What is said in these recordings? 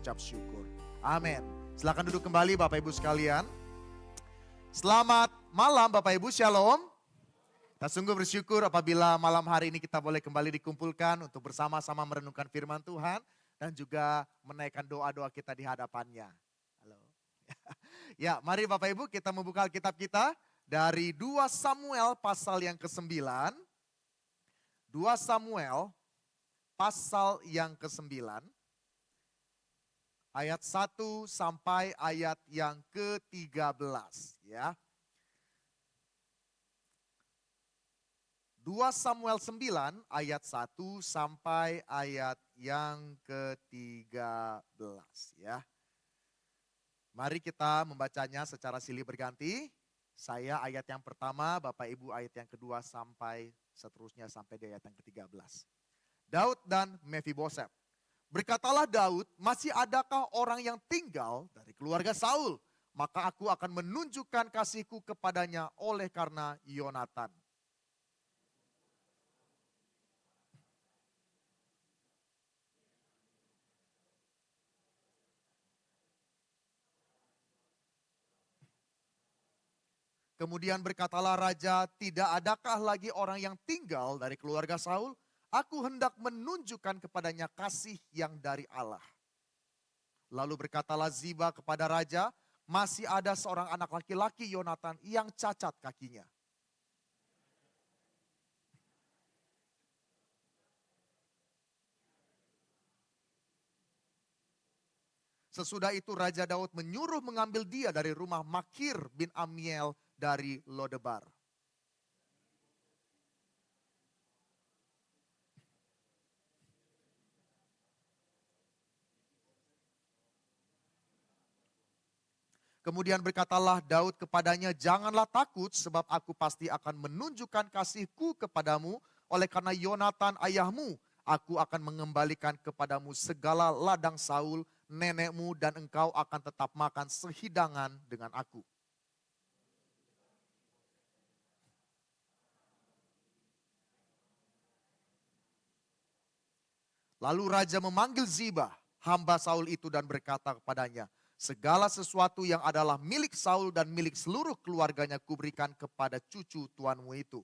mengucap syukur. Amin. Silakan duduk kembali Bapak Ibu sekalian. Selamat malam Bapak Ibu, Shalom. Kita sungguh bersyukur apabila malam hari ini kita boleh kembali dikumpulkan untuk bersama-sama merenungkan firman Tuhan dan juga menaikkan doa-doa kita di hadapannya. Halo. Ya, mari Bapak Ibu kita membuka Alkitab kita dari 2 Samuel pasal yang ke-9. 2 Samuel pasal yang ke-9. Ayat 1 sampai ayat yang ke-13 ya. 2 Samuel 9 ayat 1 sampai ayat yang ke-13 ya. Mari kita membacanya secara silih berganti. Saya ayat yang pertama, Bapak Ibu ayat yang kedua sampai seterusnya sampai di ayat yang ke-13. Daud dan Mefiboset. Berkatalah Daud, masih adakah orang yang tinggal dari keluarga Saul? Maka aku akan menunjukkan kasihku kepadanya oleh karena Yonatan. Kemudian berkatalah raja, tidak adakah lagi orang yang tinggal dari keluarga Saul? Aku hendak menunjukkan kepadanya kasih yang dari Allah. Lalu berkatalah Ziba kepada raja, masih ada seorang anak laki-laki Yonatan yang cacat kakinya. Sesudah itu Raja Daud menyuruh mengambil dia dari rumah Makir bin Amiel dari Lodebar. Kemudian berkatalah Daud kepadanya, janganlah takut sebab aku pasti akan menunjukkan kasihku kepadamu oleh karena Yonatan ayahmu. Aku akan mengembalikan kepadamu segala ladang Saul, nenekmu dan engkau akan tetap makan sehidangan dengan aku. Lalu raja memanggil Ziba, hamba Saul itu dan berkata kepadanya, segala sesuatu yang adalah milik Saul dan milik seluruh keluarganya kuberikan kepada cucu tuanmu itu.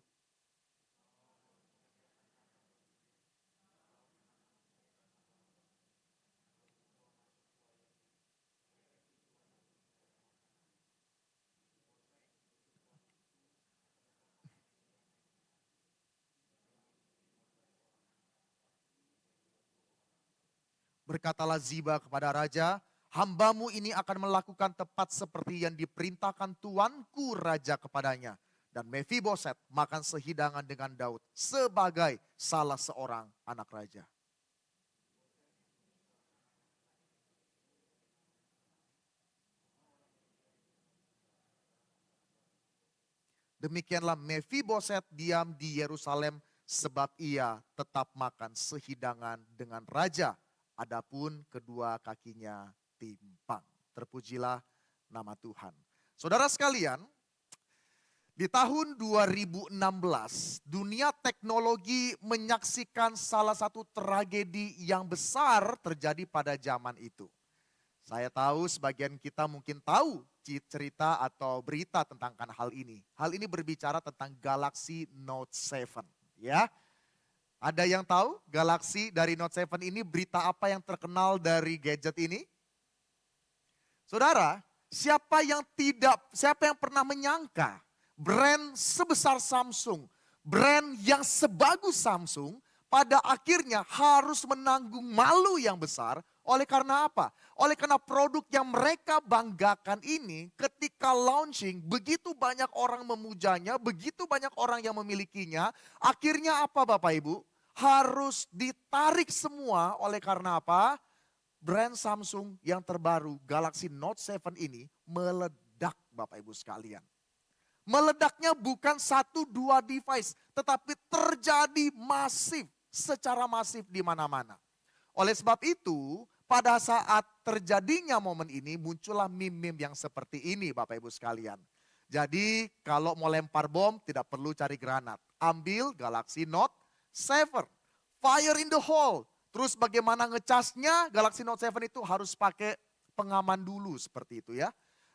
Berkatalah Ziba kepada raja, hambamu ini akan melakukan tepat seperti yang diperintahkan tuanku raja kepadanya. Dan Mefiboset makan sehidangan dengan Daud sebagai salah seorang anak raja. Demikianlah Mefiboset diam di Yerusalem sebab ia tetap makan sehidangan dengan raja. Adapun kedua kakinya timpang. Terpujilah nama Tuhan. Saudara sekalian, di tahun 2016 dunia teknologi menyaksikan salah satu tragedi yang besar terjadi pada zaman itu. Saya tahu sebagian kita mungkin tahu cerita atau berita tentang hal ini. Hal ini berbicara tentang Galaxy Note 7 ya. Ada yang tahu Galaxy dari Note 7 ini berita apa yang terkenal dari gadget ini? Saudara, siapa yang pernah menyangka brand sebesar Samsung, brand yang sebagus Samsung pada akhirnya harus menanggung malu yang besar oleh karena apa? Oleh karena produk yang mereka banggakan ini ketika launching begitu banyak orang memujanya, begitu banyak orang yang memilikinya. Akhirnya apa Bapak Ibu? Harus ditarik semua oleh karena apa? Brand Samsung yang terbaru Galaxy Note 7 ini meledak Bapak Ibu sekalian. Meledaknya bukan 1-2 device tetapi terjadi masif, secara masif di mana-mana. Oleh sebab itu pada saat terjadinya momen ini muncullah meme-meme yang seperti ini Bapak Ibu sekalian. Jadi kalau mau lempar bom tidak perlu cari granat. Ambil Galaxy Note 7. Fire in the hole. Terus bagaimana ngecasnya, Galaxy Note 7 itu harus pakai pengaman dulu seperti itu ya.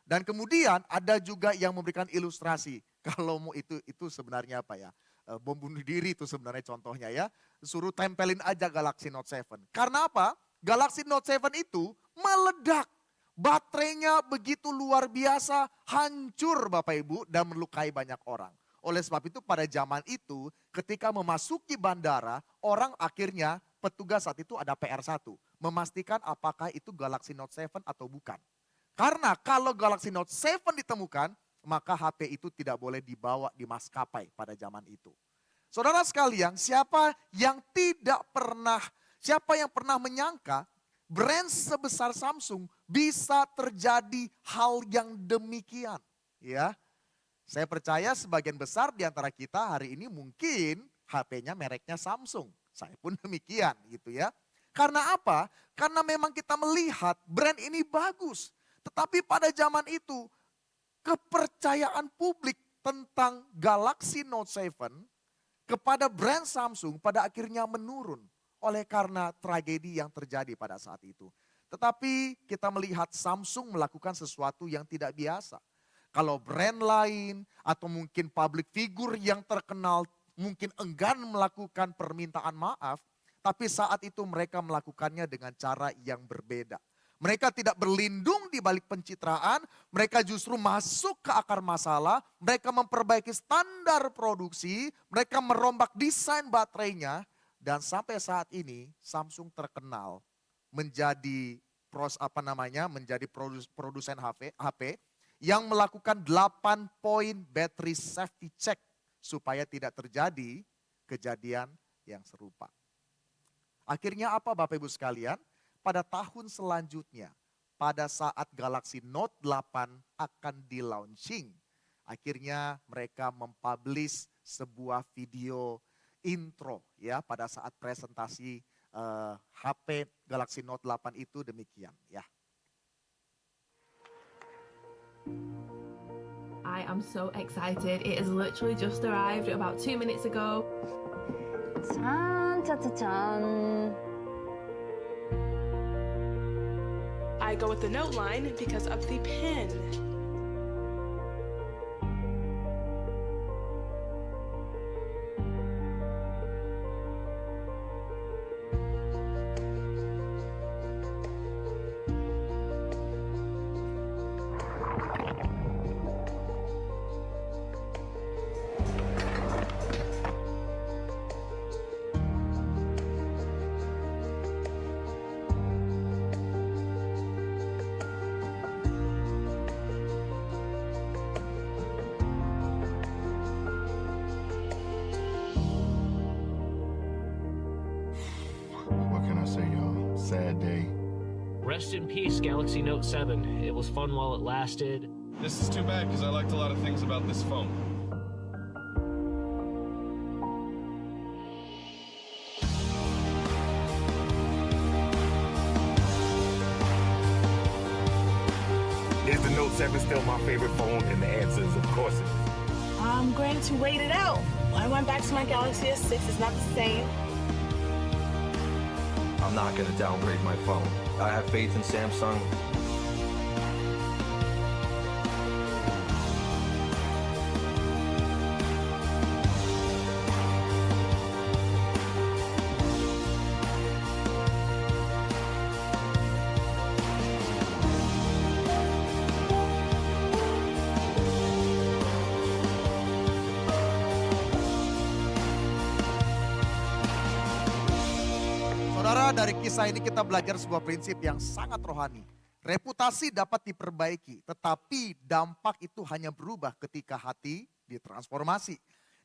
Dan kemudian ada juga yang memberikan ilustrasi. Kalau mau itu sebenarnya apa ya? Bom bunuh diri itu sebenarnya contohnya ya. Suruh tempelin aja Galaxy Note 7. Karena apa? Galaxy Note 7 itu meledak. Baterainya begitu luar biasa, hancur Bapak Ibu dan melukai banyak orang. Oleh sebab itu pada zaman itu ketika memasuki bandara, orang akhirnya petugas saat itu ada PR1. Memastikan apakah itu Galaxy Note 7 atau bukan. Karena kalau Galaxy Note 7 ditemukan, maka HP itu tidak boleh dibawa di maskapai pada zaman itu. Saudara sekalian, siapa yang pernah menyangka brand sebesar Samsung bisa terjadi hal yang demikian, ya. Saya percaya sebagian besar di antara kita hari ini mungkin HP-nya mereknya Samsung. Saya pun demikian gitu ya. Karena apa? Karena memang kita melihat brand ini bagus. Tetapi pada zaman itu kepercayaan publik tentang Galaxy Note 7 kepada brand Samsung pada akhirnya menurun. Oleh karena tragedi yang terjadi pada saat itu. Tetapi kita melihat Samsung melakukan sesuatu yang tidak biasa. Kalau brand lain atau mungkin public figure yang terkenal mungkin enggan melakukan permintaan maaf. Tapi saat itu mereka melakukannya dengan cara yang berbeda. Mereka tidak berlindung di balik pencitraan, mereka justru masuk ke akar masalah, mereka memperbaiki standar produksi, mereka merombak desain baterainya. Dan sampai saat ini Samsung terkenal menjadi produsen HP yang melakukan 8 poin battery safety check supaya tidak terjadi kejadian yang serupa. Akhirnya apa Bapak Ibu sekalian? Pada tahun selanjutnya, pada saat Galaxy Note 8 akan di-launching, akhirnya mereka mempublish sebuah video intro ya pada saat presentasi HP Galaxy Note 8 itu demikian ya. I am so excited. It has literally just arrived about 2 minutes ago. 짜자잔. I go with the Note line because of the pen. What can I say, y'all? Sad day. Rest in peace, Galaxy Note 7. It was fun while it lasted. This is too bad because I liked a lot of things about this phone. Is the Note 7 still my favorite phone? And the answer is, of course it is. I'm going to wait it out. I went back to my Galaxy S6. It's not the same. I'm not going to downgrade my phone. I have faith in Samsung. Saudara, dari kisah ini kita belajar sebuah prinsip yang sangat rohani. Reputasi dapat diperbaiki, tetapi dampak itu hanya berubah ketika hati ditransformasi.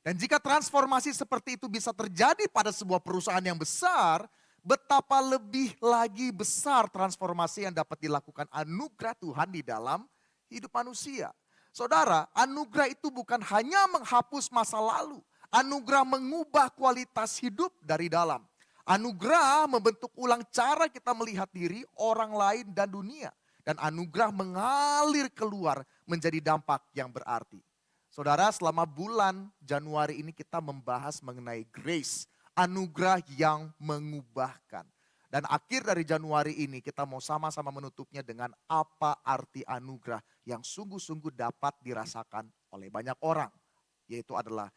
Dan jika transformasi seperti itu bisa terjadi pada sebuah perusahaan yang besar, betapa lebih lagi besar transformasi yang dapat dilakukan anugerah Tuhan di dalam hidup manusia. Saudara, anugerah itu bukan hanya menghapus masa lalu, anugerah mengubah kualitas hidup dari dalam. Anugerah membentuk ulang cara kita melihat diri, orang lain, dan dunia. Dan anugerah mengalir keluar menjadi dampak yang berarti. Saudara, selama bulan Januari ini kita membahas mengenai grace, anugerah yang mengubahkan. Dan akhir dari Januari ini kita mau sama-sama menutupnya dengan apa arti anugerah yang sungguh-sungguh dapat dirasakan oleh banyak orang. Yaitu adalah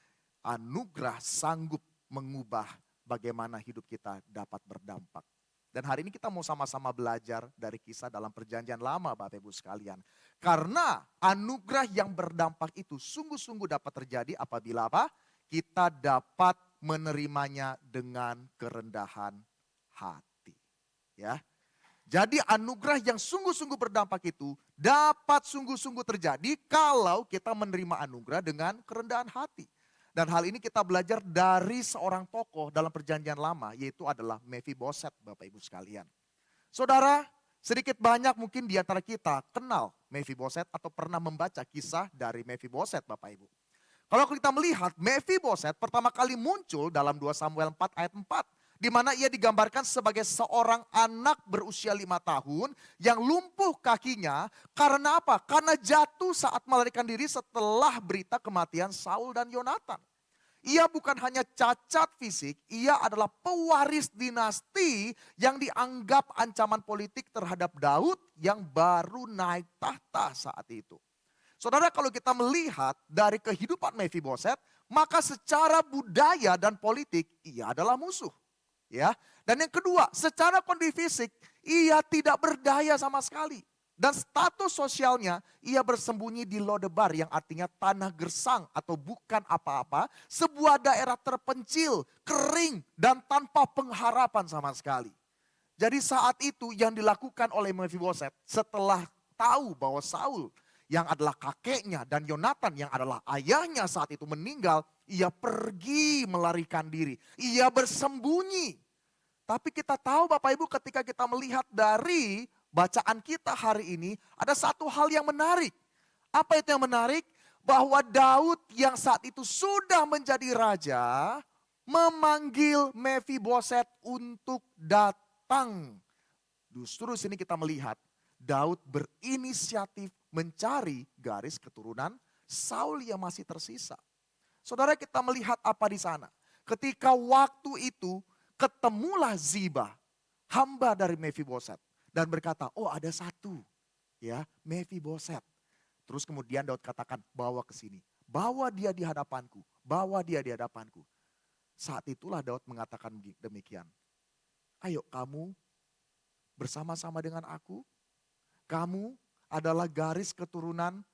anugerah sanggup mengubah bagaimana hidup kita dapat berdampak. Dan hari ini kita mau sama-sama belajar dari kisah dalam perjanjian lama Bapak Ibu sekalian. Karena anugerah yang berdampak itu sungguh-sungguh dapat terjadi apabila apa? Kita dapat menerimanya dengan kerendahan hati. Ya. Jadi anugerah yang sungguh-sungguh berdampak itu dapat sungguh-sungguh terjadi kalau kita menerima anugerah dengan kerendahan hati. Dan hal ini kita belajar dari seorang tokoh dalam perjanjian lama yaitu adalah Mephiboset Bapak Ibu sekalian. Saudara, sedikit banyak mungkin di antara kita kenal Mephiboset atau pernah membaca kisah dari Mephiboset Bapak Ibu. Kalau kita melihat Mephiboset pertama kali muncul dalam 2 Samuel 4 ayat 4. Di mana ia digambarkan sebagai seorang anak berusia 5 tahun yang lumpuh kakinya. Karena apa? Karena jatuh saat melarikan diri setelah berita kematian Saul dan Yonatan. Ia bukan hanya cacat fisik, ia adalah pewaris dinasti yang dianggap ancaman politik terhadap Daud yang baru naik tahta saat itu. Saudara, kalau kita melihat dari kehidupan Mephiboset, maka secara budaya dan politik ia adalah musuh. Ya, dan yang kedua, secara kondisi fisik ia tidak berdaya sama sekali. Dan status sosialnya ia bersembunyi di Lodebar yang artinya tanah gersang atau bukan apa-apa. Sebuah daerah terpencil, kering dan tanpa pengharapan sama sekali. Jadi saat itu yang dilakukan oleh Mephiboset setelah tahu bahwa Saul yang adalah kakeknya dan Yonatan yang adalah ayahnya saat itu meninggal. Ia pergi melarikan diri, ia bersembunyi. Tapi kita tahu Bapak Ibu ketika kita melihat dari bacaan kita hari ini ada satu hal yang menarik. Apa itu yang menarik? Bahwa Daud yang saat itu sudah menjadi raja memanggil Mephiboset untuk datang. Justru di sini kita melihat Daud berinisiatif mencari garis keturunan Saul yang masih tersisa. Saudara, kita melihat apa di sana? Ketika waktu itu ketemulah Ziba, hamba dari Mephiboset, dan berkata, oh ada satu, ya Mephiboset. Terus kemudian Daud katakan, bawa ke sini, bawa dia di hadapanku, bawa dia di hadapanku. Saat itulah Daud mengatakan demikian, ayo kamu bersama-sama dengan aku, kamu adalah garis keturunan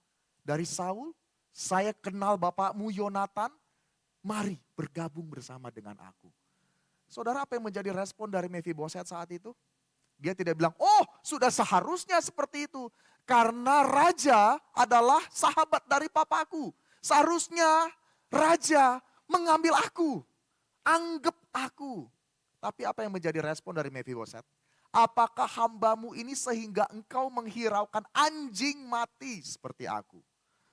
dari Saul, saya kenal bapakmu Yonatan, mari bergabung bersama dengan aku. Saudara, apa yang menjadi respon dari Mephiboset saat itu? Dia tidak bilang, oh sudah seharusnya seperti itu. Karena raja adalah sahabat dari papaku. Seharusnya raja mengambil aku, anggap aku. Tapi apa yang menjadi respon dari Mephiboset? Apakah hambamu ini sehingga engkau menghiraukan anjing mati seperti aku?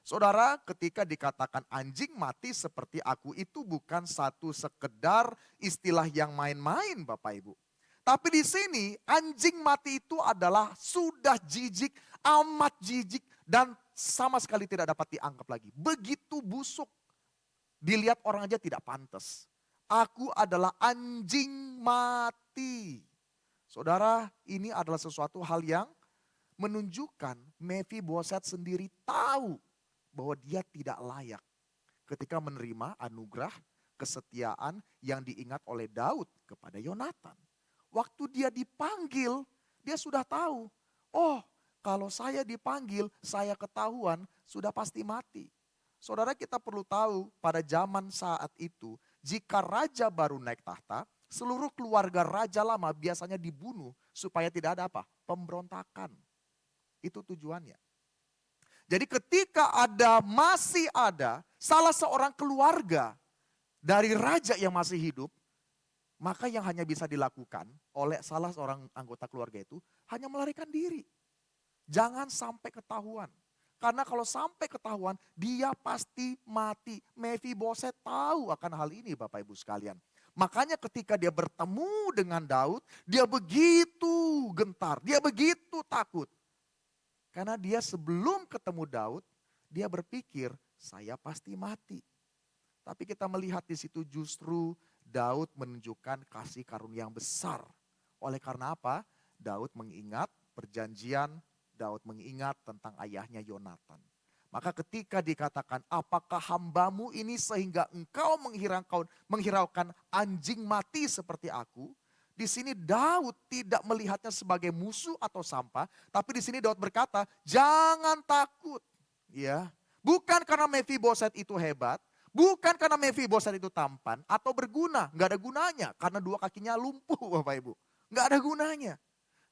Saudara, ketika dikatakan anjing mati seperti aku itu bukan satu sekedar istilah yang main-main Bapak Ibu. Tapi di sini anjing mati itu adalah sudah jijik, amat jijik dan sama sekali tidak dapat dianggap lagi. Begitu busuk, dilihat orang aja tidak pantas. Aku adalah anjing mati. Saudara, ini adalah sesuatu hal yang menunjukkan Mephiboset sendiri tahu bahwa dia tidak layak ketika menerima anugerah kesetiaan yang diingat oleh Daud kepada Yonatan. Waktu dia dipanggil, dia sudah tahu, oh kalau saya dipanggil, saya ketahuan sudah pasti mati. Saudara, kita perlu tahu pada zaman saat itu, jika raja baru naik tahta, seluruh keluarga raja lama biasanya dibunuh supaya tidak ada apa? Pemberontakan. Itu tujuannya. Jadi ketika masih ada salah seorang keluarga dari raja yang masih hidup, maka yang hanya bisa dilakukan oleh salah seorang anggota keluarga itu hanya melarikan diri. Jangan sampai ketahuan. Karena kalau sampai ketahuan, dia pasti mati. Mephiboset tahu akan hal ini Bapak Ibu sekalian. Makanya ketika dia bertemu dengan Daud, dia begitu gentar, dia begitu takut. Karena dia sebelum ketemu Daud, dia berpikir saya pasti mati. Tapi kita melihat di situ justru Daud menunjukkan kasih karunia yang besar. Oleh karena apa? Daud mengingat perjanjian, Daud mengingat tentang ayahnya Yonatan. Maka ketika dikatakan, apakah hambamu ini sehingga engkau menghiraukan anjing mati seperti aku? Di sini Daud tidak melihatnya sebagai musuh atau sampah, tapi di sini Daud berkata, jangan takut. Ya, bukan karena Mephiboset itu hebat, bukan karena Mephiboset itu tampan atau berguna, nggak ada gunanya karena dua kakinya lumpuh, Bapak Ibu, nggak ada gunanya.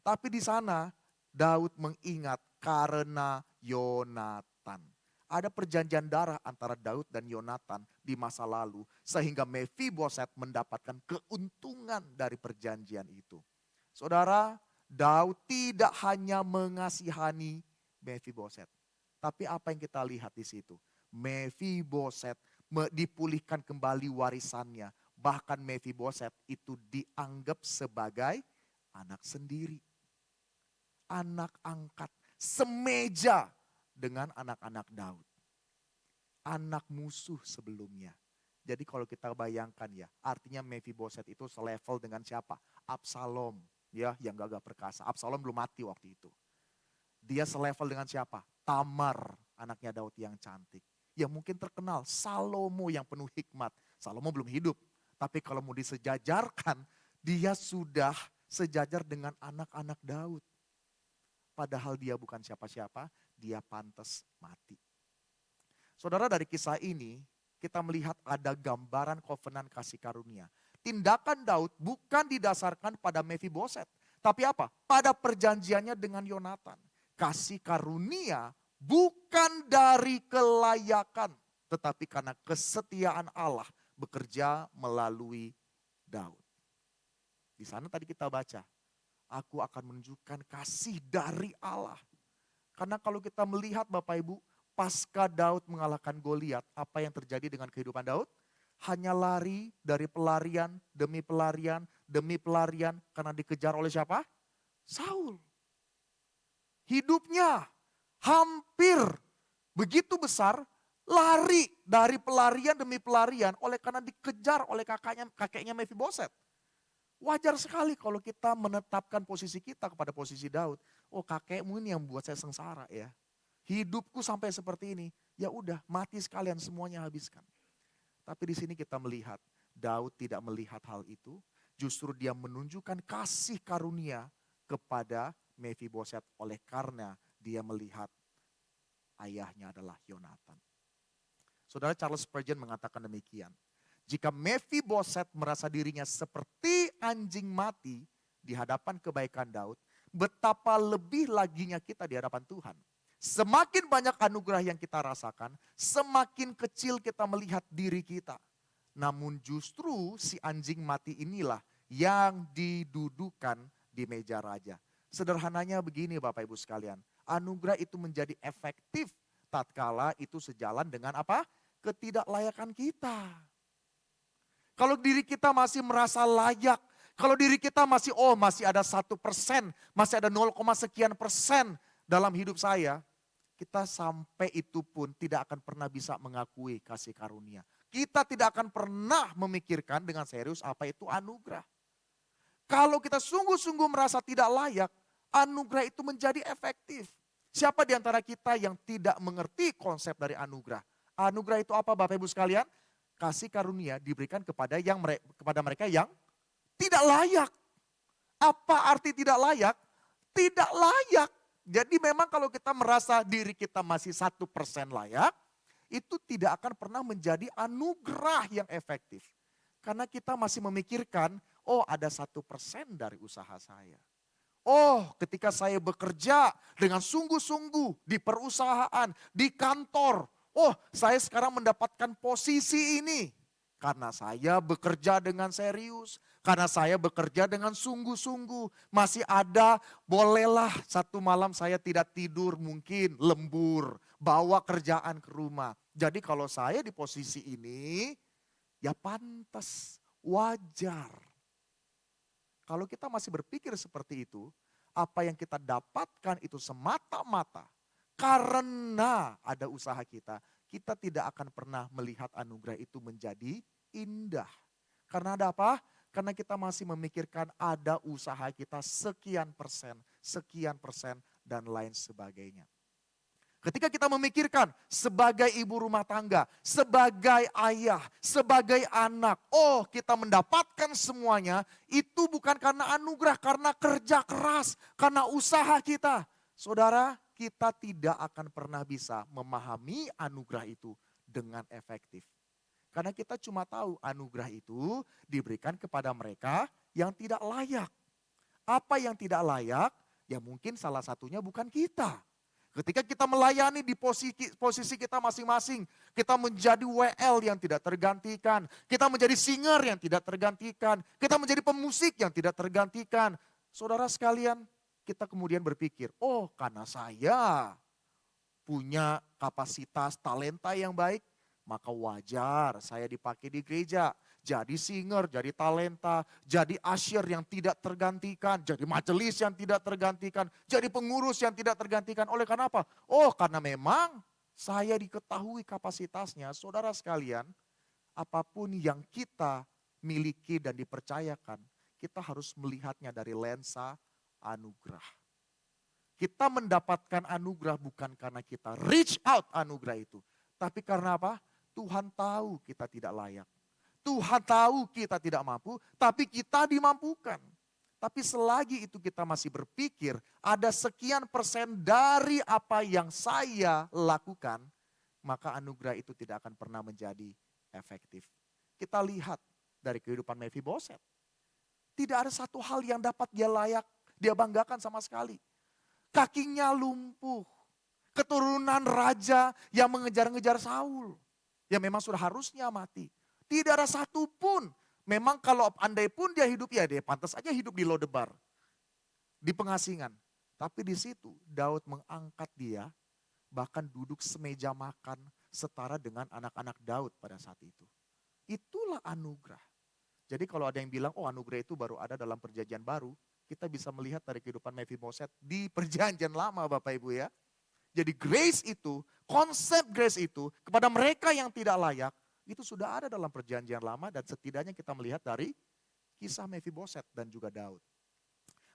Tapi di sana Daud mengingat karena Yonatan. Ada perjanjian darah antara Daud dan Yonatan di masa lalu. Sehingga Mephiboset mendapatkan keuntungan dari perjanjian itu. Saudara, Daud tidak hanya mengasihani Mephiboset. Tapi apa yang kita lihat di situ? Mephiboset dipulihkan kembali warisannya. Bahkan Mephiboset itu dianggap sebagai anak sendiri. Anak angkat, semeja dengan anak-anak Daud. Anak musuh sebelumnya. Jadi kalau kita bayangkan ya, artinya Mephiboset itu selevel dengan siapa? Absalom, ya, yang gagah perkasa. Absalom belum mati waktu itu. Dia selevel dengan siapa? Tamar, anaknya Daud yang cantik. Yang mungkin terkenal, Salomo yang penuh hikmat. Salomo belum hidup, tapi kalau mau disejajarkan, dia sudah sejajar dengan anak-anak Daud. Padahal dia bukan siapa-siapa, dia pantas mati. Saudara, dari kisah ini kita melihat ada gambaran kovenan kasih karunia. Tindakan Daud bukan didasarkan pada Mephiboset. Tapi apa? Pada perjanjiannya dengan Yonatan. Kasih karunia bukan dari kelayakan. Tetapi karena kesetiaan Allah bekerja melalui Daud. Di sana tadi kita baca. Aku akan menunjukkan kasih dari Allah. Karena kalau kita melihat Bapak Ibu, pasca Daud mengalahkan Goliat, apa yang terjadi dengan kehidupan Daud? Hanya lari dari pelarian demi pelarian karena dikejar oleh siapa? Saul. Hidupnya hampir begitu besar, lari dari pelarian demi pelarian oleh karena dikejar oleh kakeknya Mephiboset. Wajar sekali kalau kita menetapkan posisi kita kepada posisi Daud. Oh, kakekmu ini yang buat saya sengsara ya. Hidupku sampai seperti ini. Ya udah, mati sekalian semuanya habiskan. Tapi di sini kita melihat Daud tidak melihat hal itu. Justru dia menunjukkan kasih karunia kepada Mephiboset oleh karena dia melihat ayahnya adalah Yonatan. Saudara, Charles Spurgeon mengatakan demikian. Jika Mephiboset merasa dirinya seperti anjing mati di hadapan kebaikan Daud, betapa lebih laginya kita di hadapan Tuhan. Semakin banyak anugerah yang kita rasakan, semakin kecil kita melihat diri kita. Namun justru si anjing mati inilah yang didudukan di meja raja. Sederhananya begini Bapak Ibu sekalian, anugerah itu menjadi efektif tatkala itu sejalan dengan apa? Ketidaklayakan kita. Kalau diri kita masih merasa layak, kalau diri kita masih ada 1%, masih ada 0, sekian persen dalam hidup saya, kita sampai itu pun tidak akan pernah bisa mengakui kasih karunia. Kita tidak akan pernah memikirkan dengan serius apa itu anugerah. Kalau kita sungguh-sungguh merasa tidak layak, anugerah itu menjadi efektif. Siapa di antara kita yang tidak mengerti konsep dari anugerah? Anugerah itu apa Bapak Ibu sekalian? Kasih karunia diberikan kepada mereka yang tidak layak. Apa arti tidak layak? Tidak layak. Jadi memang kalau kita merasa diri kita masih 1% layak, itu tidak akan pernah menjadi anugerah yang efektif. Karena kita masih memikirkan, ada 1% dari usaha saya. Ketika saya bekerja dengan sungguh-sungguh di perusahaan, di kantor, saya sekarang mendapatkan posisi ini. Karena saya bekerja dengan serius, karena saya bekerja dengan sungguh-sungguh. Masih ada, bolehlah satu malam saya tidak tidur, mungkin lembur, bawa kerjaan ke rumah. Jadi kalau saya di posisi ini, ya pantas, wajar. Kalau kita masih berpikir seperti itu, apa yang kita dapatkan itu semata-mata karena ada usaha kita, kita tidak akan pernah melihat anugerah itu menjadi indah. Karena ada apa? Karena kita masih memikirkan ada usaha kita sekian persen, dan lain sebagainya. Ketika kita memikirkan sebagai ibu rumah tangga, sebagai ayah, sebagai anak, oh kita mendapatkan semuanya, itu bukan karena anugerah, karena kerja keras, karena usaha kita. Saudara, kita tidak akan pernah bisa memahami anugerah itu dengan efektif. Karena kita cuma tahu anugerah itu diberikan kepada mereka yang tidak layak. Apa yang tidak layak? Ya mungkin salah satunya bukan kita. Ketika kita melayani di posisi kita masing-masing, kita menjadi WL yang tidak tergantikan, kita menjadi singer yang tidak tergantikan, kita menjadi pemusik yang tidak tergantikan. Saudara sekalian, kita kemudian berpikir, oh karena saya punya kapasitas talenta yang baik, maka wajar saya dipakai di gereja. Jadi singer, jadi talenta, jadi usher yang tidak tergantikan, jadi majelis yang tidak tergantikan, jadi pengurus yang tidak tergantikan. Oleh karena apa? Oh karena memang saya diketahui kapasitasnya. Saudara sekalian, apapun yang kita miliki dan dipercayakan, kita harus melihatnya dari lensa anugerah. Kita mendapatkan anugerah bukan karena kita reach out anugerah itu. Tapi karena apa? Tuhan tahu kita tidak layak. Tuhan tahu kita tidak mampu, tapi kita dimampukan. Tapi selagi itu kita masih berpikir ada sekian persen dari apa yang saya lakukan, maka anugerah itu tidak akan pernah menjadi efektif. Kita lihat dari kehidupan Mephiboset. Tidak ada satu hal yang dapat dia layak, dia banggakan sama sekali. Kakinya lumpuh, keturunan raja yang mengejar-ngejar Saul. Yang memang sudah harusnya mati. Tidak ada satu pun. Memang kalau andai pun dia hidup, ya dia pantas aja hidup di Lodebar. Di pengasingan. Tapi di situ Daud mengangkat dia, bahkan duduk semeja makan setara dengan anak-anak Daud pada saat itu. Itulah anugerah. Jadi kalau ada yang bilang, oh anugerah itu baru ada dalam perjanjian baru, kita bisa melihat dari kehidupan Mephiboset di perjanjian lama Bapak Ibu ya. Jadi grace itu, konsep grace itu kepada mereka yang tidak layak, itu sudah ada dalam perjanjian lama dan setidaknya kita melihat dari kisah Mephiboset dan juga Daud.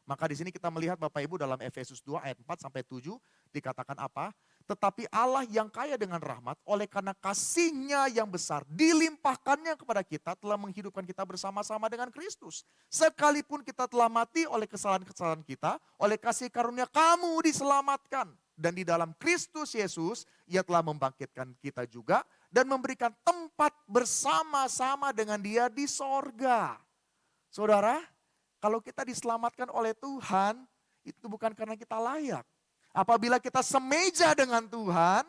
Maka di sini kita melihat Bapak Ibu dalam Efesus 2 ayat 4 sampai 7 dikatakan apa? Tetapi Allah yang kaya dengan rahmat oleh karena kasih-Nya yang besar dilimpahkannya kepada kita telah menghidupkan kita bersama-sama dengan Kristus. Sekalipun kita telah mati oleh kesalahan-kesalahan kita, oleh kasih karunia kamu diselamatkan. Dan di dalam Kristus Yesus, Ia telah membangkitkan kita juga dan memberikan tempat bersama-sama dengan Dia di sorga. Saudara, kalau kita diselamatkan oleh Tuhan, itu bukan karena kita layak. Apabila kita semeja dengan Tuhan,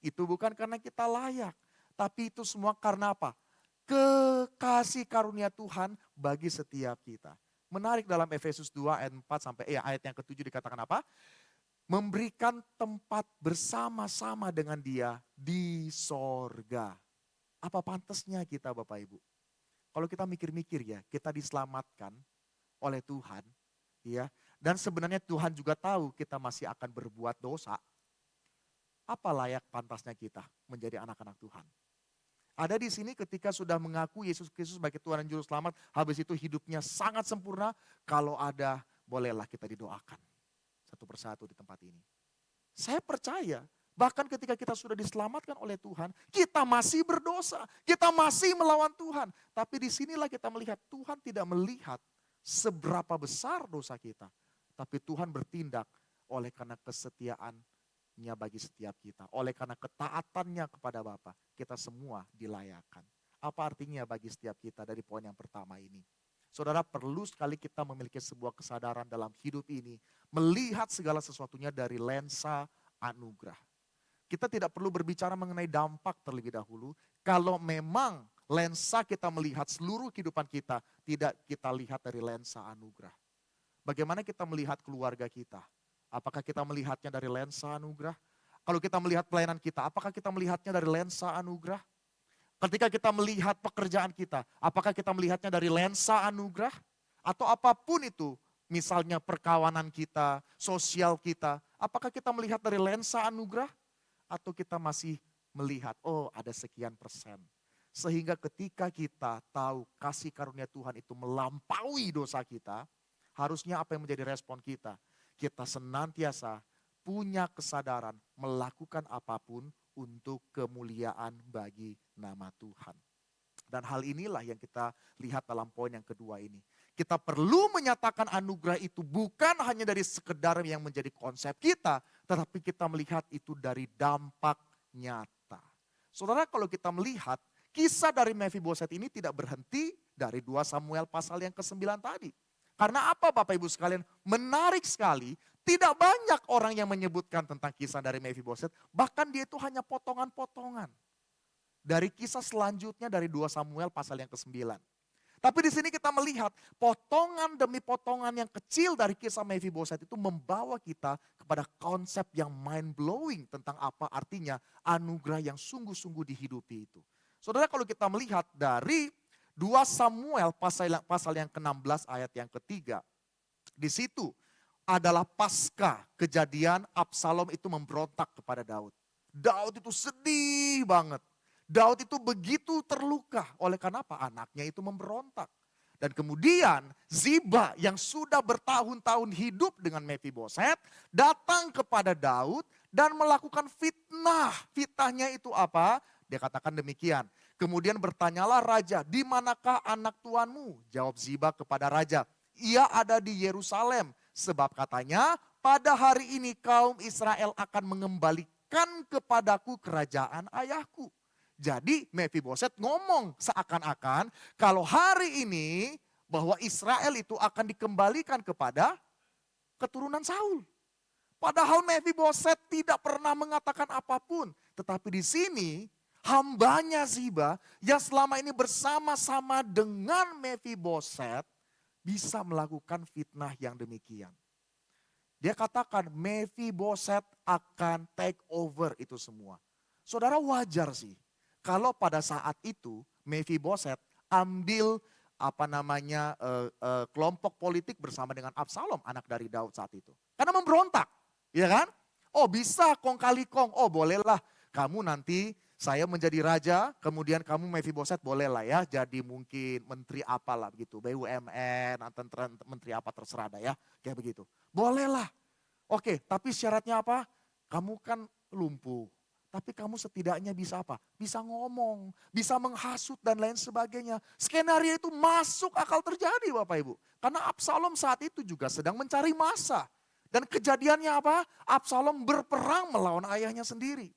itu bukan karena kita layak. Tapi itu semua karena apa? Kekasih karunia Tuhan bagi setiap kita. Menarik dalam Efesus 2 ayat 4 sampai ayat yang ke-7 dikatakan apa? Memberikan tempat bersama-sama dengan Dia di sorga. Apa pantasnya kita Bapak Ibu? Kalau kita mikir-mikir ya, kita diselamatkan oleh Tuhan, ya. Dan sebenarnya Tuhan juga tahu kita masih akan berbuat dosa. Apa layak pantasnya kita menjadi anak-anak Tuhan? Ada di sini ketika sudah mengaku Yesus Kristus sebagai Tuhan dan Juru Selamat, habis itu hidupnya sangat sempurna, kalau ada bolehlah kita didoakan. Satu persatu di tempat ini. Saya percaya, bahkan ketika kita sudah diselamatkan oleh Tuhan, kita masih berdosa, kita masih melawan Tuhan. Tapi disinilah kita melihat Tuhan tidak melihat seberapa besar dosa kita. Tapi Tuhan bertindak oleh karena kesetiaan-Nya bagi setiap kita. Oleh karena ketaatannya kepada Bapa, kita semua dilayakkan. Apa artinya bagi setiap kita dari poin yang pertama ini? Saudara, perlu sekali kita memiliki sebuah kesadaran dalam hidup ini. Melihat segala sesuatunya dari lensa anugerah. Kita tidak perlu berbicara mengenai dampak terlebih dahulu. Kalau memang lensa kita melihat seluruh kehidupan kita, tidak kita lihat dari lensa anugerah. Bagaimana kita melihat keluarga kita? Apakah kita melihatnya dari lensa anugerah? Kalau kita melihat pelayanan kita, apakah kita melihatnya dari lensa anugerah? Ketika kita melihat pekerjaan kita, apakah kita melihatnya dari lensa anugerah? Atau apapun itu, misalnya perkawanan kita, sosial kita, apakah kita melihat dari lensa anugerah? Atau kita masih melihat, oh ada sekian persen. Sehingga ketika kita tahu kasih karunia Tuhan itu melampaui dosa kita, harusnya apa yang menjadi respon kita? Kita senantiasa punya kesadaran melakukan apapun untuk kemuliaan bagi nama Tuhan. Dan hal inilah yang kita lihat dalam poin yang kedua ini. Kita perlu menyatakan anugerah itu bukan hanya dari sekedar yang menjadi konsep kita, tetapi kita melihat itu dari dampak nyata. Saudara, kalau kita melihat kisah dari Mephiboset ini tidak berhenti dari 2 Samuel pasal yang ke-9 tadi. Karena apa Bapak Ibu sekalian? Menarik sekali, tidak banyak orang yang menyebutkan tentang kisah dari Mephiboset, bahkan dia itu hanya potongan-potongan. Dari kisah selanjutnya dari 2 Samuel pasal yang ke-9. Tapi di sini kita melihat potongan demi potongan yang kecil dari kisah Mephiboset itu membawa kita kepada konsep yang mind blowing tentang apa artinya anugerah yang sungguh-sungguh dihidupi itu. Saudara, kalau kita melihat dari 2 Samuel pasal yang ke-16 ayat yang ketiga. Di situ adalah pasca kejadian Absalom itu memberontak kepada Daud. Daud itu sedih banget. Daud itu begitu terluka. Oleh karena apa? Anaknya itu memberontak. Dan kemudian Ziba yang sudah bertahun-tahun hidup dengan Mephiboset datang kepada Daud dan melakukan fitnah. Fitnahnya itu apa? Dia katakan demikian. Kemudian bertanyalah raja, di manakah anak tuanmu? Jawab Ziba kepada raja, ia ada di Yerusalem. Sebab katanya pada hari ini kaum Israel akan mengembalikan kepadaku kerajaan ayahku. Jadi Mephiboset ngomong seakan-akan kalau hari ini bahwa Israel itu akan dikembalikan kepada keturunan Saul. Padahal Mephiboset tidak pernah mengatakan apapun. Tetapi di sini hambanya Ziba yang selama ini bersama-sama dengan Mephiboset bisa melakukan fitnah yang demikian. Dia katakan Mephiboset akan take over itu semua. Saudara, wajar sih kalau pada saat itu Mephiboset ambil kelompok politik bersama dengan Absalom, anak dari Daud saat itu. Karena memberontak, ya kan? Oh bisa kong kali kong, oh bolehlah kamu nanti saya menjadi raja, kemudian kamu Mephiboset bolehlah ya jadi mungkin menteri apalah begitu, BUMN atau menteri apa terserah dah ya, kayak begitu. Bolehlah. Oke, tapi syaratnya apa? Kamu kan lumpuh. Tapi kamu setidaknya bisa apa? Bisa ngomong, bisa menghasut dan lain sebagainya. Skenario itu masuk akal terjadi Bapak Ibu. Karena Absalom saat itu juga sedang mencari masa. Dan kejadiannya apa? Absalom berperang melawan ayahnya sendiri.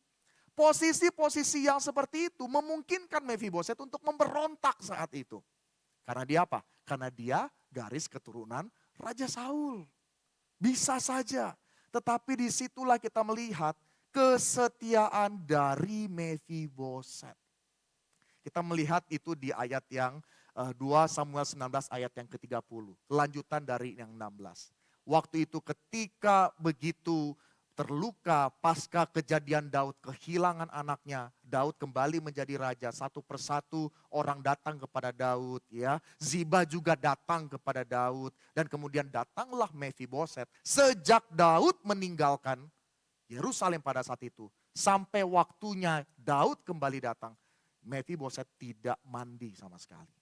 Posisi-posisi yang seperti itu memungkinkan Mephiboset untuk memberontak saat itu. Karena dia apa? Karena dia garis keturunan Raja Saul. Bisa saja. Tetapi disitulah kita melihat kesetiaan dari Mephiboset. Kita melihat itu di ayat yang 2 Samuel 19 ayat yang ke-30. Lanjutan dari yang 16. Waktu itu ketika begitu terluka pasca kejadian Daud kehilangan anaknya. Daud kembali menjadi raja, satu persatu orang datang kepada Daud. Ya, Ziba juga datang kepada Daud. Dan kemudian datanglah Mephiboset. Sejak Daud meninggalkan Yerusalem pada saat itu, sampai waktunya Daud kembali datang, Mephiboset tidak mandi sama sekali.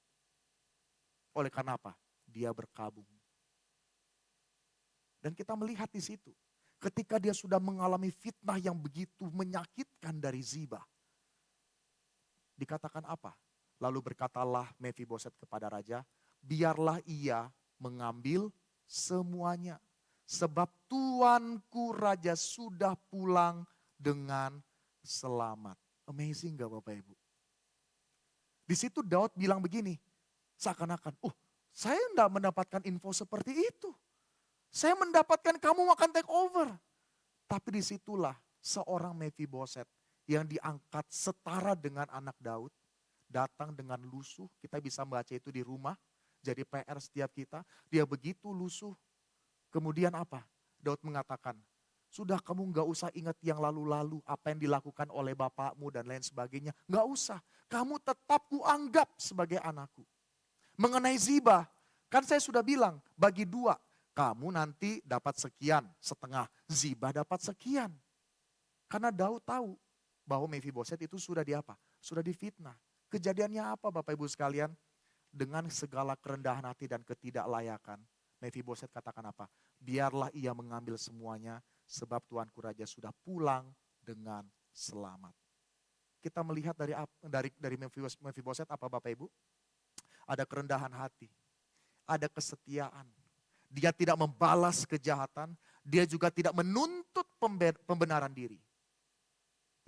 Oleh karena apa? Dia berkabung. Dan kita melihat di situ, ketika dia sudah mengalami fitnah yang begitu menyakitkan dari Ziba, dikatakan apa? Lalu berkatalah Mephiboset kepada raja, biarlah ia mengambil semuanya. Sebab tuanku raja sudah pulang dengan selamat. Amazing gak Bapak Ibu? Di situ Daud bilang begini, seakan-akan, saya enggak mendapatkan info seperti itu. Saya mendapatkan kamu akan take over. Tapi disitulah seorang Mephiboset yang diangkat setara dengan anak Daud, datang dengan lusuh, kita bisa membaca itu di rumah, jadi PR setiap kita, dia begitu lusuh. Kemudian apa? Daud mengatakan, sudah kamu gak usah ingat yang lalu-lalu, apa yang dilakukan oleh bapakmu dan lain sebagainya. Gak usah, kamu tetap kuanggap sebagai anakku. Mengenai Ziba, kan saya sudah bilang, bagi dua, kamu nanti dapat sekian, setengah. Ziba dapat sekian. Karena Daud tahu bahwa Mephiboset itu sudah diapa? Sudah difitnah. Kejadiannya apa Bapak Ibu sekalian? Dengan segala kerendahan hati dan ketidaklayakan, Mephiboset katakan apa? Biarlah ia mengambil semuanya, sebab Tuanku Raja sudah pulang dengan selamat. Kita melihat dari Mephiboset apa Bapak Ibu? Ada kerendahan hati, ada kesetiaan. Dia tidak membalas kejahatan, dia juga tidak menuntut pembenaran diri.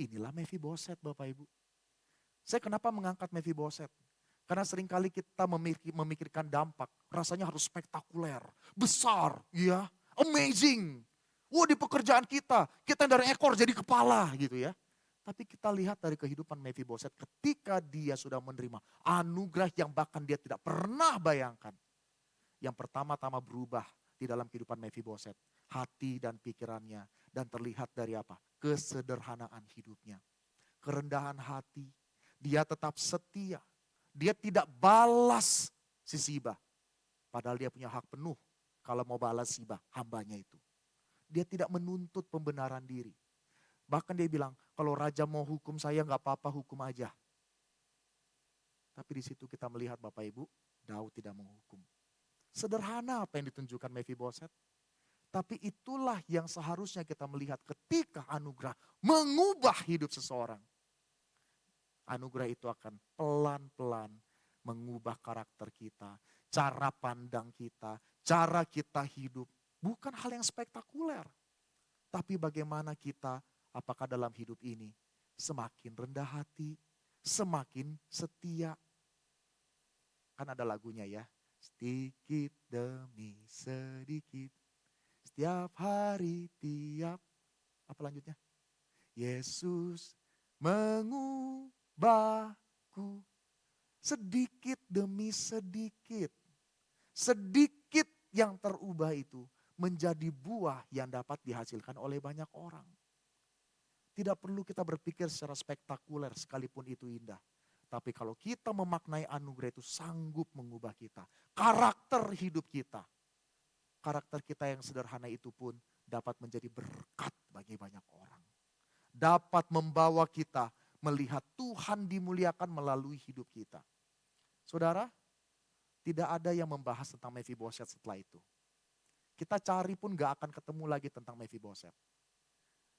Inilah Mephiboset Bapak Ibu. Saya kenapa mengangkat Mephiboset? Karena seringkali kita memikirkan dampak, rasanya harus spektakuler, besar, ya, amazing. Wah, di pekerjaan kita dari ekor jadi kepala gitu ya. Tapi kita lihat dari kehidupan Mephiboset ketika dia sudah menerima anugerah yang bahkan dia tidak pernah bayangkan. Yang pertama-tama berubah di dalam kehidupan Mephiboset, hati dan pikirannya, dan terlihat dari apa? Kesederhanaan hidupnya. Kerendahan hati, dia tetap setia. Dia tidak balas si Siba. Padahal dia punya hak penuh kalau mau balas Siba, hambanya itu. Dia tidak menuntut pembenaran diri. Bahkan dia bilang, kalau raja mau hukum saya nggak apa-apa, hukum aja. Tapi di situ kita melihat Bapak Ibu, Daud tidak menghukum. Sederhana apa yang ditunjukkan Mephiboset. Tapi itulah yang seharusnya kita melihat ketika anugerah mengubah hidup seseorang. Anugerah itu akan pelan-pelan mengubah karakter kita, cara pandang kita, cara kita hidup. Bukan hal yang spektakuler. Tapi bagaimana kita, apakah dalam hidup ini semakin rendah hati, semakin setia. Kan ada lagunya ya. Sedikit demi sedikit, setiap hari tiap, apa lanjutnya? Yesus mengubahku sedikit demi sedikit. Sedikit yang terubah itu menjadi buah yang dapat dihasilkan oleh banyak orang. Tidak perlu kita berpikir secara spektakuler sekalipun itu indah. Tapi kalau kita memaknai anugerah itu sanggup mengubah kita. Karakter hidup kita. Karakter kita yang sederhana itu pun dapat menjadi berkat bagi banyak orang. Dapat membawa kita melihat Tuhan dimuliakan melalui hidup kita. Saudara, tidak ada yang membahas tentang Mephiboset setelah itu. Kita cari pun gak akan ketemu lagi tentang Mephiboset.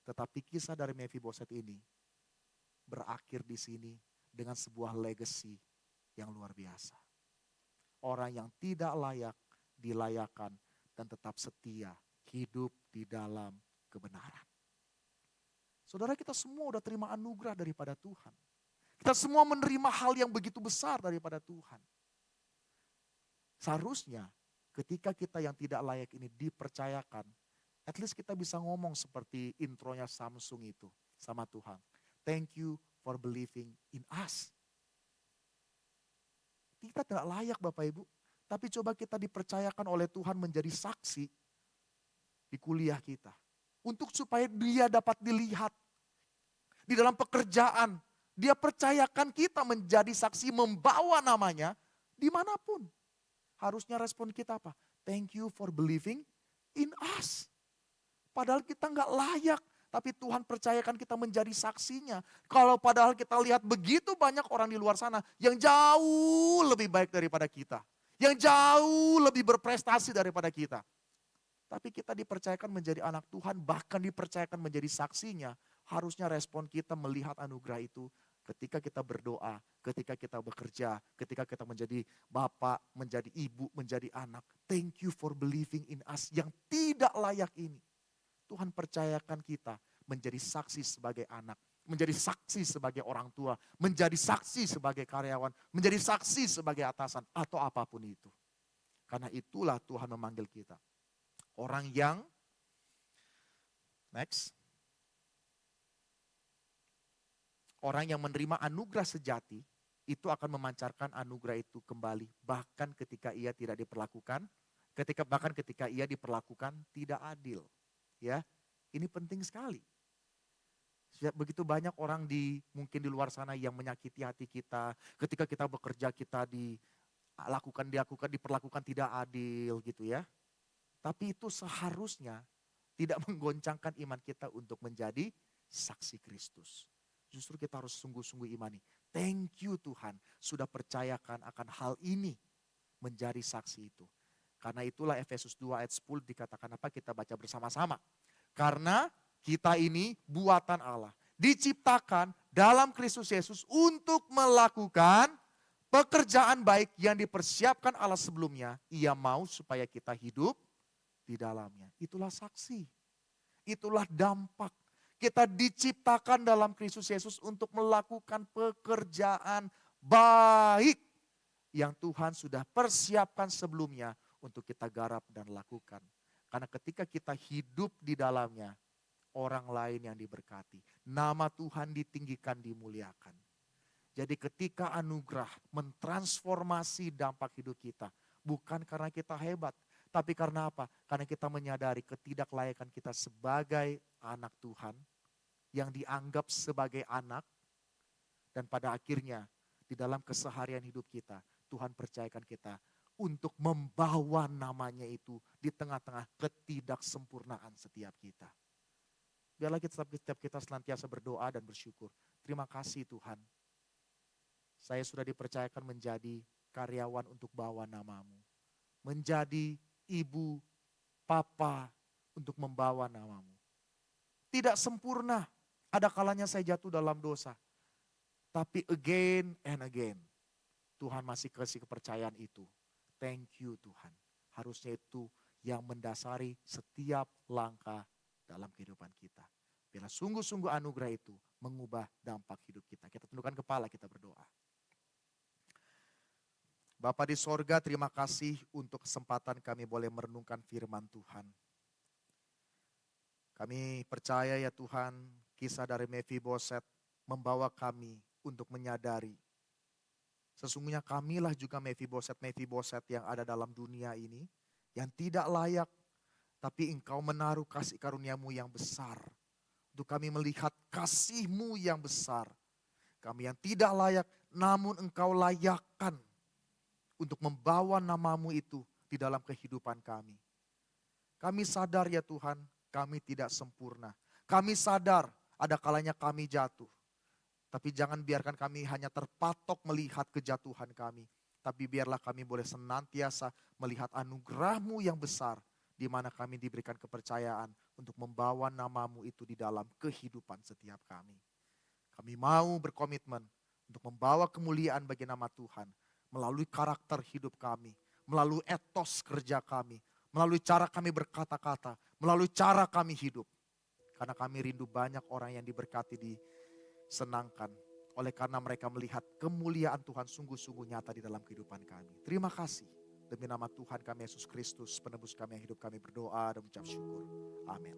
Tetapi kisah dari Mephiboset ini berakhir di sini dengan sebuah legacy yang luar biasa. Orang yang tidak layak dilayakan dan tetap setia hidup di dalam kebenaran. Saudara, kita semua udah terima anugerah daripada Tuhan. Kita semua menerima hal yang begitu besar daripada Tuhan. Seharusnya ketika kita yang tidak layak ini dipercayakan, at least kita bisa ngomong seperti intronya Samsung itu sama Tuhan. Thank you for believing in us. Kita tidak layak Bapak Ibu, tapi coba kita dipercayakan oleh Tuhan menjadi saksi di kuliah kita. Untuk supaya dia dapat dilihat di dalam pekerjaan. Dia percayakan kita menjadi saksi membawa namanya dimanapun. Harusnya respon kita apa? Thank you for believing in us. Padahal kita nggak layak. Tapi Tuhan percayakan kita menjadi saksinya. Kalau padahal kita lihat begitu banyak orang di luar sana yang jauh lebih baik daripada kita. Yang jauh lebih berprestasi daripada kita. Tapi kita dipercayakan menjadi anak Tuhan, bahkan dipercayakan menjadi saksinya. Harusnya respon kita melihat anugerah itu ketika kita berdoa, ketika kita bekerja, ketika kita menjadi bapak, menjadi ibu, menjadi anak. Thank you for believing in us yang tidak layak ini. Tuhan percayakan kita menjadi saksi sebagai anak, menjadi saksi sebagai orang tua, menjadi saksi sebagai karyawan, menjadi saksi sebagai atasan atau apapun itu. Karena itulah Tuhan memanggil kita. Orang yang, next. Orang yang menerima anugerah sejati, itu akan memancarkan anugerah itu kembali. Bahkan ketika ia tidak diperlakukan, bahkan ketika ia diperlakukan tidak adil. Ya, ini penting sekali. Begitu banyak orang mungkin di luar sana yang menyakiti hati kita. Ketika kita bekerja kita diperlakukan tidak adil gitu ya. Tapi itu seharusnya tidak menggoncangkan iman kita untuk menjadi saksi Kristus. Justru kita harus sungguh-sungguh imani. Thank you Tuhan sudah percayakan akan hal ini menjadi saksi itu. Karena itulah Efesus 2 ayat 10 dikatakan apa? Kita baca bersama-sama. Karena kita ini buatan Allah. Diciptakan dalam Kristus Yesus untuk melakukan pekerjaan baik yang dipersiapkan Allah sebelumnya. Ia mau supaya kita hidup di dalamnya. Itulah saksi. Itulah dampak. Kita diciptakan dalam Kristus Yesus untuk melakukan pekerjaan baik yang Tuhan sudah persiapkan sebelumnya untuk kita garap dan lakukan. Karena ketika kita hidup di dalamnya, orang lain yang diberkati. Nama Tuhan ditinggikan, dimuliakan. Jadi ketika anugerah mentransformasi dampak hidup kita, bukan karena kita hebat, tapi karena apa? Karena kita menyadari ketidaklayakan kita sebagai anak Tuhan, yang dianggap sebagai anak, dan pada akhirnya di dalam keseharian hidup kita, Tuhan percayakan kita untuk membawa namanya itu di tengah-tengah ketidaksempurnaan setiap kita. Biarlah setiap kita senantiasa berdoa dan bersyukur. Terima kasih Tuhan. Saya sudah dipercayakan menjadi karyawan untuk bawa namamu. Menjadi ibu, papa untuk membawa namamu. Tidak sempurna. Ada kalanya saya jatuh dalam dosa. Tapi again and again. Tuhan masih kasih kepercayaan itu. Thank you Tuhan. Harusnya itu yang mendasari setiap langkah dalam kehidupan kita. Biarlah sungguh-sungguh anugerah itu mengubah dampak hidup kita. Kita tundukkan kepala, kita berdoa. Bapa di sorga, terima kasih untuk kesempatan kami boleh merenungkan firman Tuhan. Kami percaya ya Tuhan, kisah dari Mephiboset membawa kami untuk menyadari. Sesungguhnya kamilah juga Mephiboset yang ada dalam dunia ini, yang tidak layak, tapi Engkau menaruh kasih karuniamu yang besar. Untuk kami melihat kasih-Mu yang besar. Kami yang tidak layak, namun Engkau layakkan untuk membawa nama-Mu itu di dalam kehidupan kami. Kami sadar ya Tuhan, kami tidak sempurna. Kami sadar ada kalanya kami jatuh. Tapi jangan biarkan kami hanya terpatok melihat kejatuhan kami. Tapi biarlah kami boleh senantiasa melihat anugerah-Mu yang besar. Di mana kami diberikan kepercayaan untuk membawa nama-Mu itu di dalam kehidupan setiap kami. Kami mau berkomitmen untuk membawa kemuliaan bagi nama Tuhan. Melalui karakter hidup kami, melalui etos kerja kami, melalui cara kami berkata-kata, melalui cara kami hidup. Karena kami rindu banyak orang yang diberkati, disenangkan. Oleh karena mereka melihat kemuliaan Tuhan sungguh-sungguh nyata di dalam kehidupan kami. Terima kasih. Demi nama Tuhan kami Yesus Kristus, penebus kami yang hidup kami berdoa dan mengucap syukur. Amin.